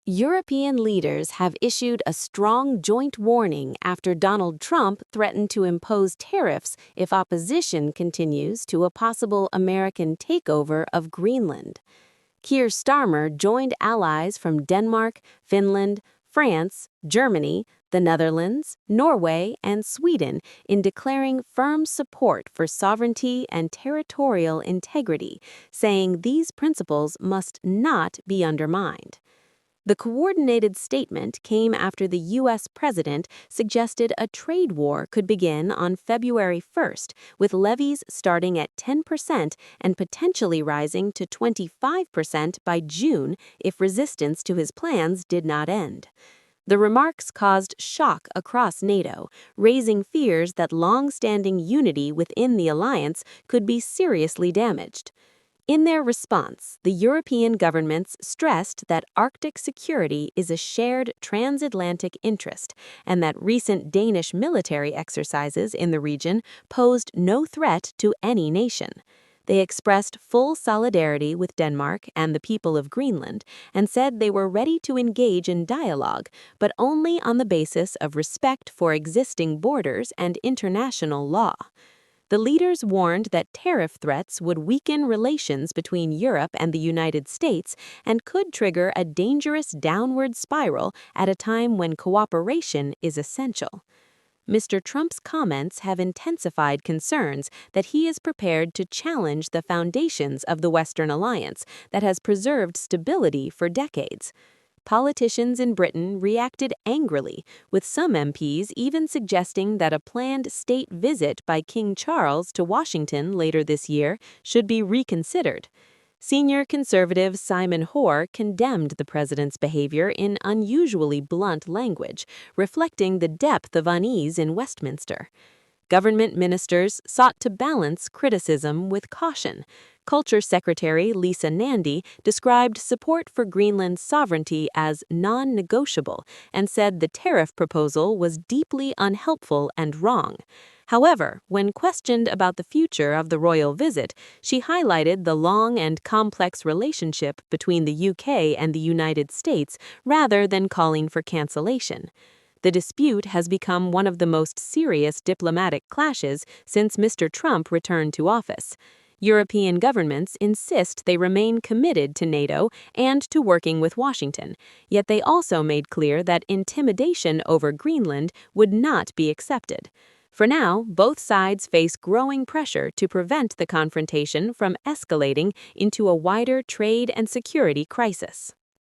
European leaders have issued a strong joint warning after Donald Trump threatened to impose tariffs if opposition continues to a possible American takeover of Greenland. Keir Starmer joined allies from Denmark, Finland, France, Germany, the Netherlands, Norway, and Sweden in declaring firm support for sovereignty and territorial integrity, saying these principles must not be undermined. The coordinated statement came after the U.S. president suggested a trade war could begin on February 1st, with levies starting at 10% and potentially rising to 25% by June if resistance to his plans did not end. The remarks caused shock across NATO, raising fears that long-standing unity within the alliance could be seriously damaged. In their response, the European governments stressed that Arctic security is a shared transatlantic interest and that recent Danish military exercises in the region posed no threat to any nation. They expressed full solidarity with Denmark and the people of Greenland and said they were ready to engage in dialogue, but only on the basis of respect for existing borders and international law. The leaders warned that tariff threats would weaken relations between Europe and the United States and could trigger a dangerous downward spiral at a time when cooperation is essential. Mr. Trump's comments have intensified concerns that he is prepared to challenge the foundations of the Western alliance that has preserved stability for decades. Politicians in Britain reacted angrily, with some MPs even suggesting that a planned state visit by King Charles to Washington later this year should be reconsidered. Senior conservative Simon Hoare condemned the president's behavior in unusually blunt language, reflecting the depth of unease in Westminster. Government ministers sought to balance criticism with caution. Culture Secretary Lisa Nandy described support for Greenland's sovereignty as non-negotiable and said the tariff proposal was deeply unhelpful and wrong. However, when questioned about the future of the royal visit, she highlighted the long and complex relationship between the UK and the United States rather than calling for cancellation. The dispute has become one of the most serious diplomatic clashes since Mr. Trump returned to office. European governments insist they remain committed to NATO and to working with Washington, yet they also made clear that intimidation over Greenland would not be accepted. For now, both sides face growing pressure to prevent the confrontation from escalating into a wider trade and security crisis.